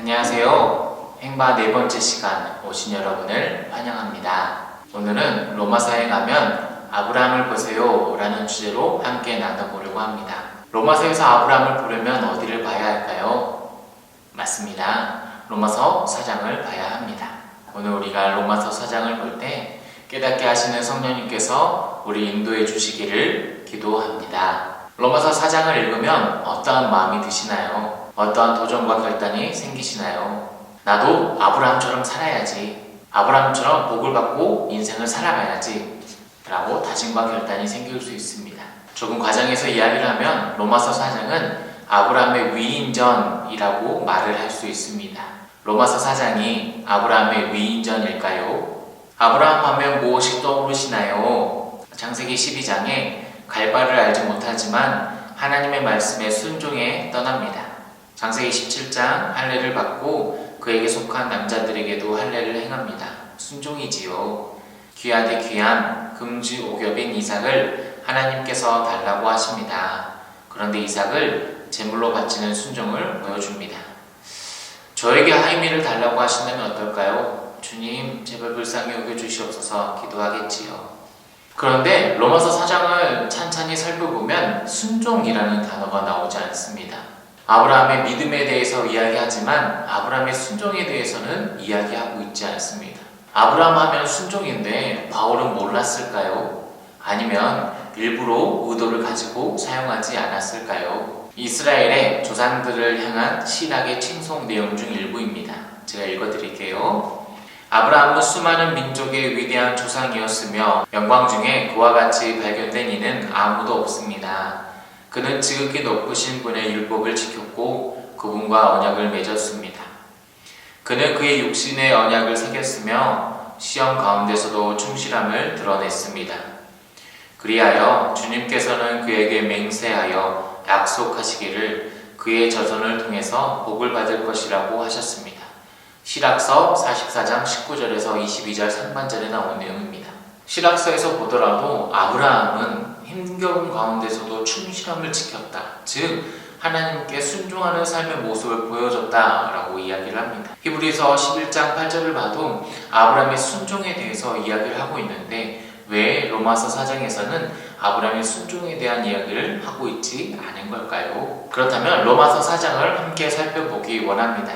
안녕하세요. 행바 네 번째 시간 오신 여러분을 환영합니다. 오늘은 로마서에 가면 아브라함을 보세요 라는 주제로 함께 나눠보려고 합니다. 로마서에서 아브라함을 보려면 어디를 봐야 할까요? 맞습니다. 로마서 4장을 봐야 합니다. 오늘 우리가 로마서 4장을 볼 때 깨닫게 하시는 성령님께서 우리 인도해 주시기를 기도합니다. 로마서 4장을 읽으면 어떠한 마음이 드시나요? 어떠한 도전과 결단이 생기시나요? 나도 아브라함처럼 살아야지, 아브라함처럼 복을 받고 인생을 살아가야지 라고 다짐과 결단이 생길 수 있습니다. 조금 과정에서 이야기를 하면 로마서 4장은 아브라함의 위인전이라고 말을 할 수 있습니다. 로마서 4장이 아브라함의 위인전일까요? 아브라함 하면 무엇이 떠오르시나요? 창세기 12장에 갈 바를 알지 못하지만 하나님의 말씀에 순종해 떠납니다. 창세기 17장 할례를 받고 그에게 속한 남자들에게도 할례를 행합니다. 순종이지요. 귀하디 귀한 금지 오겹인 이삭을 하나님께서 달라고 하십니다. 그런데 이삭을 제물로 바치는 순종을 보여줍니다. 저에게 하이미를 달라고 하신다면 어떨까요? 주님 제발 불쌍히 여겨주시옵소서 기도하겠지요. 그런데 로마서 4장을 찬찬히 살펴보면 순종이라는 단어가 나오지 않습니다. 아브라함의 믿음에 대해서 이야기하지만 아브라함의 순종에 대해서는 이야기하고 있지 않습니다. 아브라함 하면 순종인데 바울은 몰랐을까요? 아니면 일부러 의도를 가지고 사용하지 않았을까요? 이스라엘의 조상들을 향한 신학의 칭송 내용 중 일부입니다. 제가 읽어드릴게요. 아브라함은 수많은 민족의 위대한 조상이었으며 영광 중에 그와 같이 발견된 이는 아무도 없습니다. 그는 지극히 높으신 분의 율법을 지켰고 그분과 언약을 맺었습니다. 그는 그의 육신의 언약을 새겼으며 시험 가운데서도 충실함을 드러냈습니다. 그리하여 주님께서는 그에게 맹세하여 약속하시기를 그의 자손을 통해서 복을 받을 것이라고 하셨습니다. 실학서 44장 19절에서 22절 상반절에 나온 내용입니다. 실학서에서 보더라도 아브라함은 힘겨운 가운데서도 충실함을 지켰다. 즉 하나님께 순종하는 삶의 모습을 보여줬다라고 이야기를 합니다. 히브리서 11장 8절을 봐도 아브라함의 순종에 대해서 이야기를 하고 있는데 왜 로마서 4장에서는 아브라함의 순종에 대한 이야기를 하고 있지 않은 걸까요? 그렇다면 로마서 4장을 함께 살펴보기 원합니다.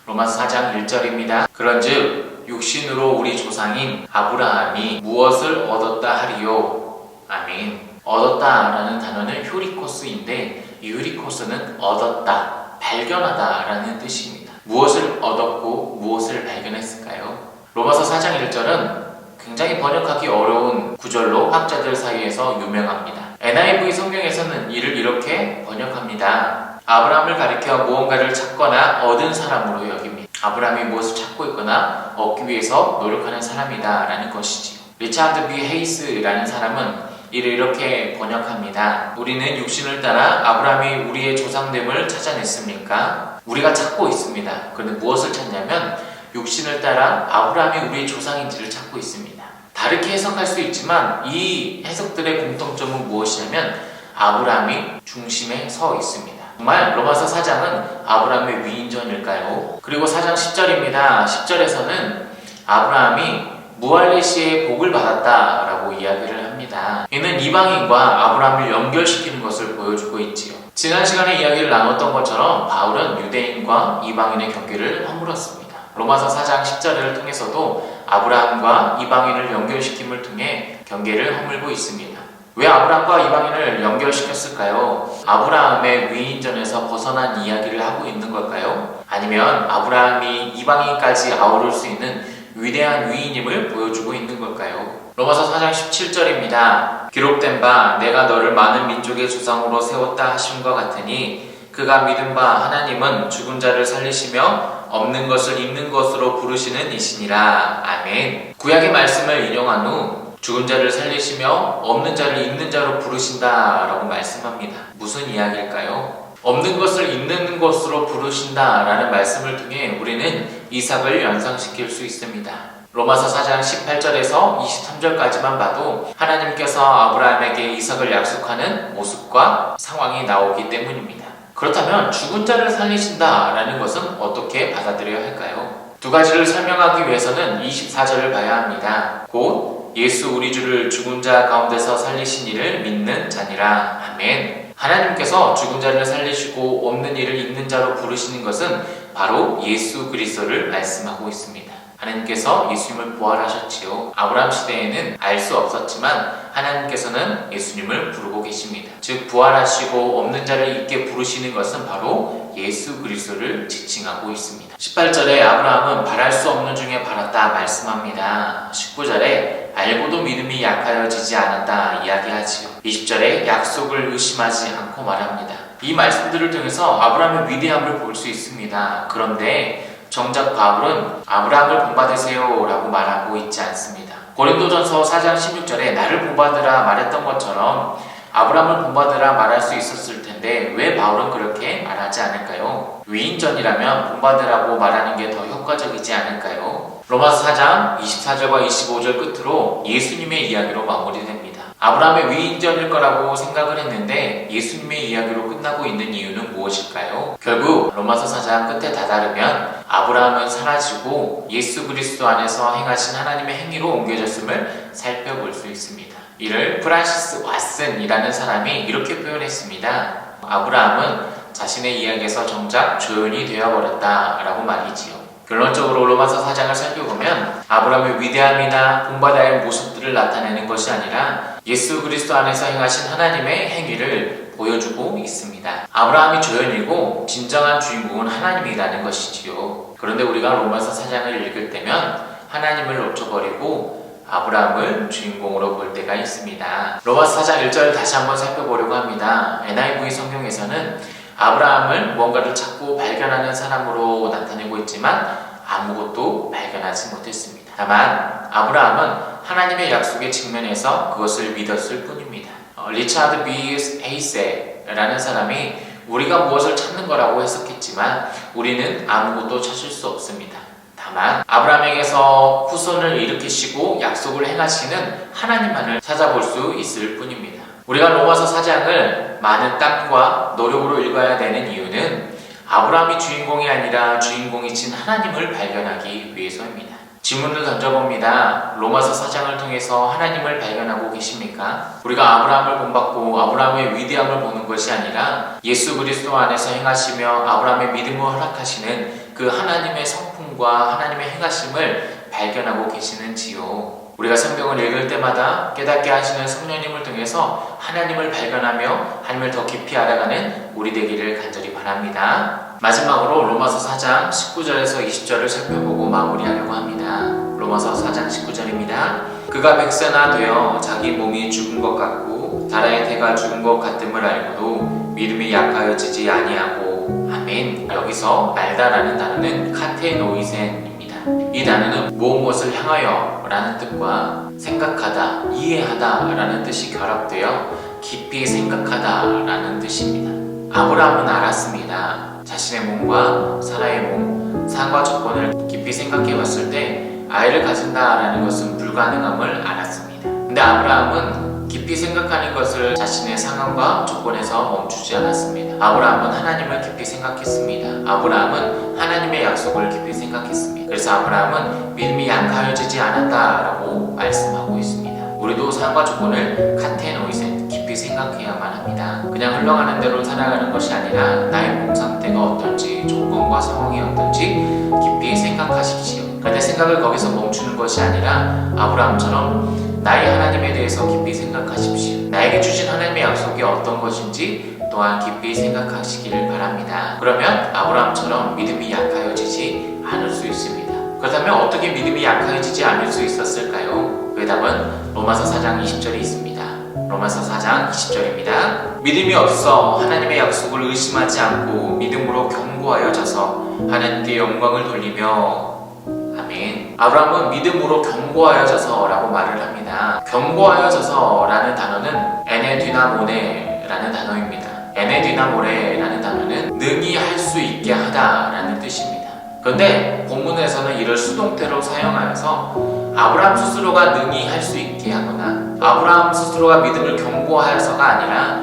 로마서 4장 1절입니다. 그런즉 육신으로 우리 조상인 아브라함이 무엇을 얻었다 하리요? 아멘. 얻었다 라는 단어는 휴리코스인데 이 휴리코스는 얻었다, 발견하다 라는 뜻입니다. 무엇을 얻었고 무엇을 발견했을까요? 로마서 4장 1절은 굉장히 번역하기 어려운 구절로 학자들 사이에서 유명합니다. NIV 성경에서는 이를 이렇게 번역합니다. 아브라함을 가리켜 무언가를 찾거나 얻은 사람으로 여깁니다. 아브라함이 무엇을 찾고 있거나 얻기 위해서 노력하는 사람이다 라는 것이지요. 리차드 B 헤이스라는 사람은 이를 이렇게 번역합니다. 우리는 육신을 따라 아브라함이 우리의 조상됨을 찾아냈습니까? 우리가 찾고 있습니다. 그런데 무엇을 찾냐면 육신을 따라 아브라함이 우리의 조상인지를 찾고 있습니다. 다르게 해석할 수 있지만 이 해석들의 공통점은 무엇이냐면 아브라함이 중심에 서 있습니다. 정말 로마서 4장은 아브라함의 위인전일까요? 그리고 4장 10절입니다. 10절에서는 아브라함이 무할레시의 복을 받았다라고 이야기를 합니다. 이는 이방인과 아브라함을 연결시키는 것을 보여주고 있지요. 지난 시간에 이야기를 나눴던 것처럼 바울은 유대인과 이방인의 경계를 허물었습니다. 로마서 4장 10절을 통해서도 아브라함과 이방인을 연결시킴을 통해 경계를 허물고 있습니다. 왜 아브라함과 이방인을 연결시켰을까요? 아브라함의 위인전에서 벗어난 이야기를 하고 있는 걸까요? 아니면 아브라함이 이방인까지 아우를 수 있는 위대한 위인임을 보여주고 있는 걸까요? 로마서 4장 17절입니다. 기록된 바 내가 너를 많은 민족의 조상으로 세웠다 하심과 같으니 그가 믿은 바 하나님은 죽은 자를 살리시며 없는 것을 있는 것으로 부르시는 이시니라. 아멘. 구약의 말씀을 인용한 후 죽은 자를 살리시며 없는 자를 있는 자로 부르신다 라고 말씀합니다. 무슨 이야기일까요? 없는 것을 있는 것으로 부르신다 라는 말씀을 통해 우리는 이삭을 연상시킬 수 있습니다. 로마서 4장 18절에서 23절까지만 봐도 하나님께서 아브라함에게 이삭을 약속하는 모습과 상황이 나오기 때문입니다. 그렇다면 죽은 자를 살리신다라는 것은 어떻게 받아들여야 할까요? 두 가지를 설명하기 위해서는 24절을 봐야 합니다. 곧 예수 우리 주를 죽은 자 가운데서 살리신 이를 믿는 자니라. 아멘. 하나님께서 죽은 자를 살리시고 없는 이를 있는 자로 부르시는 것은 바로 예수 그리스도를 말씀하고 있습니다. 하나님께서 예수님을 부활하셨지요. 아브라함 시대에는 알 수 없었지만 하나님께서는 예수님을 부르고 계십니다. 즉 부활하시고 없는 자를 있게 부르시는 것은 바로 예수 그리스도를 지칭하고 있습니다. 18절에 아브라함은 바랄 수 없는 중에 바랐다 말씀합니다. 19절에 알고도 믿음이 약하여지지 않았다 이야기하지요. 20절에 약속을 의심하지 않고 말합니다. 이 말씀들을 통해서 아브라함의 위대함을 볼 수 있습니다. 그런데 정작 바울은 아브라함을 본받으세요 라고 말하고 있지 않습니다. 고린도전서 4장 16절에 나를 본받으라 말했던 것처럼 아브라함을 본받으라 말할 수 있었을 텐데 왜 바울은 그렇게 말하지 않을까요? 위인전이라면 본받으라고 말하는 게 더 효과적이지 않을까요? 로마서 4장 24절과 25절 끝으로 예수님의 이야기로 마무리됩니다. 아브라함의 위인전일 거라고 생각을 했는데 예수님의 이야기로 끝나고 있는 이유는 무엇일까요? 결국 로마서 4장 끝에 다다르면 아브라함은 사라지고 예수 그리스도 안에서 행하신 하나님의 행위로 옮겨졌음을 살펴볼 수 있습니다. 이를 프란시스 왓슨이라는 사람이 이렇게 표현했습니다. 아브라함은 자신의 이야기에서 정작 조연이 되어버렸다라고 말이지요. 결론적으로 로마서 4장을 살펴보면 아브라함의 위대함이나 본받아야 할 모습들을 나타내는 것이 아니라 예수 그리스도 안에서 행하신 하나님의 행위를 보여주고 있습니다. 아브라함이 조연이고 진정한 주인공은 하나님이라는 것이지요. 그런데 우리가 로마서 4장을 읽을 때면 하나님을 놓쳐버리고 아브라함을 주인공으로 볼 때가 있습니다. 로마서 4장 1절 다시 한번 살펴보려고 합니다. NIV 성경에서는 아브라함을 무언가를 찾고 발견하는 사람으로 나타내고 있지만 아무것도 발견하지 못했습니다. 다만 아브라함은 하나님의 약속에 직면해서 그것을 믿었을 뿐입니다. 리차드 B. 헤이세라는 사람이 우리가 무엇을 찾는 거라고 해석했지만 우리는 아무것도 찾을 수 없습니다. 다만 아브라함에게서 후손을 일으키시고 약속을 행하시는 하나님만을 찾아볼 수 있을 뿐입니다. 우리가 로마서 4장을 많은 땀과 노력으로 읽어야 되는 이유는 아브라함이 주인공이 아니라 주인공이신 하나님을 발견하기 위해서입니다. 질문을 던져봅니다. 로마서 4장을 통해서 하나님을 발견하고 계십니까? 우리가 아브라함을 본받고 아브라함의 위대함을 보는 것이 아니라 예수 그리스도 안에서 행하시며 아브라함의 믿음을 허락하시는 그 하나님의 성품과 하나님의 행하심을 발견하고 계시는지요? 우리가 성경을 읽을 때마다 깨닫게 하시는 성령님을 통해서 하나님을 발견하며 하나님을 더 깊이 알아가는 우리 되기를 간절히 바랍니다. 마지막으로 로마서 4장 19절에서 20절을 살펴보고 마무리하려고 합니다. 로마서 4장 19절입니다. 그가 백세나 되어 자기 몸이 죽은 것 같고 나라의 태가 죽은 것 같음을 알고도 믿음이 약하여지지 아니하고 아멘. 여기서 알다라는 단어는 카테노이센입니다. 이 단어는 무엇을 향하여 라는 뜻과 생각하다, 이해하다 라는 뜻이 결합되어 깊이 생각하다 라는 뜻입니다. 아브라함은 알았습니다. 자신의 몸과 사라의 몸, 상과 조건을 깊이 생각해 봤을 때 아이를 가진다라는 것은 불가능함을 알았습니다. 근데 아브라함은 깊이 생각하는 것을 자신의 상황과 조건에서 멈추지 않았습니다. 아브라함은 하나님을 깊이 생각했습니다. 아브라함은 하나님의 약속을 깊이 생각했습니다. 그래서 아브라함은 믿음이 약하여지지 않았다라고 말씀하고 있습니다. 우리도 상황과 조건을 카테노이센 깊이 생각해야만 합니다. 그냥 흘러가는 대로 살아가는 것이 아니라 나의 몸 상태가 어떤지 조건과 상황이 어떤지 깊이 생각하십시오. 그런데 생각을 거기서 멈추는 것이 아니라 아브라함처럼 나의 하나님에 대해서 깊이 생각하십시오. 나에게 주신 하나님의 약속이 어떤 것인지 또한 깊이 생각하시기를 바랍니다. 그러면 아브라함처럼 믿음이 약하여지지 않을 수 있습니다. 그렇다면 어떻게 믿음이 약하여지지 않을 수 있었을까요? 그 답은 로마서 4장 20절에 있습니다. 로마서 4장 20절입니다. 믿음이 없어 하나님의 약속을 의심하지 않고 믿음으로 견고하여져서 하나님께 영광을 돌리며 아멘. 아브라함은 믿음으로 견고하여져서 라고 말을 합니다. 견고하여져서 라는 단어는 에네디나모네 라는 단어입니다. 에네디나모레 라는 단어는 능히 할 수 있게 하다 라는 뜻입니다. 그런데 본문에서는 이를 수동태로 사용하여서 아브라함 스스로가 능히 할 수 있게 하거나 아브라함 스스로가 믿음을 견고하여서가 아니라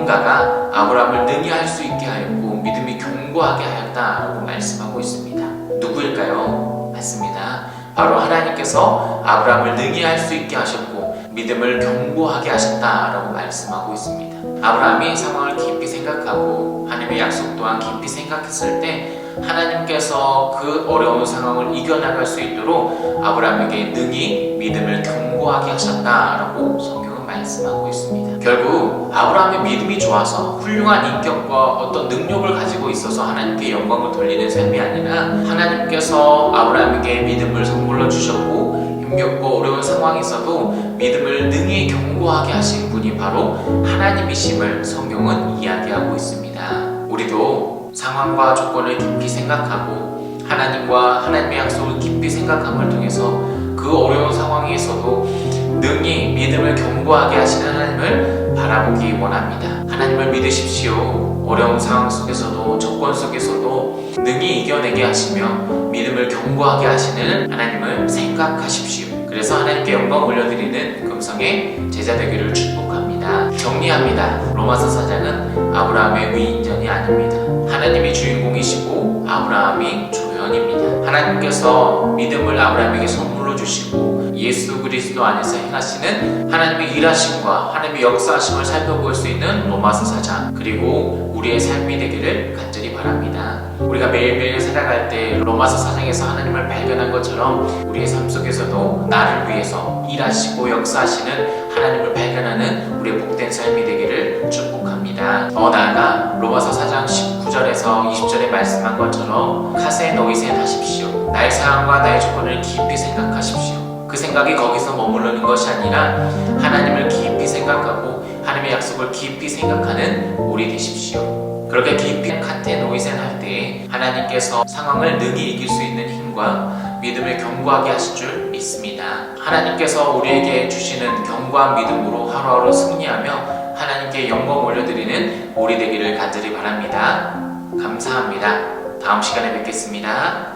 누군가가 아브라함을 능히 할 수 있게 하였고 믿음이 견고하게 하였다라고 말씀하고 있습니다. 누구일까요? 맞습니다. 바로 하나님께서 아브라함을 능히 할 수 있게 하셨고 믿음을 견고하게 하셨다라고 말씀하고 있습니다. 아브라함이 상황을 깊이 생각하고 하나님의 약속 또한 깊이 생각했을 때 하나님께서 그 어려운 상황을 이겨나갈 수 있도록 아브라함에게 능히 믿음을 견고하게 하셨다라고 성경은 말씀하고 있습니다. 결국 아브라함의 믿음이 좋아서 훌륭한 인격과 어떤 능력을 가지고 있어서 하나님께 영광을 돌리는 삶이 아니라 하나님께서 아브라함에게 믿음을 선물로 주셨고 힘겹고 어려운 상황에서도 믿음을 능히 견고하게 하신 분이 바로 하나님이심을 성경은 이야기하고 있습니다. 우리도 상황과 조건을 깊이 생각하고 하나님과 하나님의 약속을 깊이 생각함을 통해서 그 어려운 상황에서도 능히 믿음을 견고하게 하시는 하나님을 바라보기 원합니다. 하나님을 믿으십시오. 어려운 상황 속에서도 조건 속에서도 능히 이겨내게 하시며 믿음을 견고하게 하시는 하나님을 생각하십시오. 그래서 하나님께 영광 올려드리는 금성의 제자 되기를 축복합니다. 정리합니다. 로마서 4장은 아브라함의 위인전이 아닙니다. 하나님이 주인공이시고 아브라함이 조연입니다. 하나님께서 믿음을 아브라함에게 선물로 주시고 예수 그리스도 안에서 행하시는 하나님의 일하심과 하나님의 역사하심을 살펴볼 수 있는 로마서 4장, 그리고 우리의 삶이 되기를 간절히 바랍니다. 우리가 매일매일 살아갈 때 로마서 4장에서 하나님을 발견한 것처럼 우리의 삶 속에서도 나를 위해서 일하시고 역사하시는 하나님을 발견하는 우리의 복된 삶이 되기를 축복합니다. 더 나아가 로마서 4장 19절에서 20절에 말씀한 것처럼 카세 노이센 하십시오. 나의 상황과 나의 조건을 깊이 생각하십시오. 그 생각이 거기서 머무르는 것이 아니라 하나님을 깊이 생각하고 하나님의 약속을 깊이 생각하는 우리 되십시오. 그렇게 깊이 카테 노이센 할 때에 하나님께서 상황을 능히 이길 수 있는 힘과 믿음을 견고하게 하실 줄 믿습니다. 하나님께서 우리에게 주시는 견고한 믿음으로 하루하루 승리하며 하나님께 영광 올려드리는 우리 되기를 간절히 바랍니다. 감사합니다. 다음 시간에 뵙겠습니다.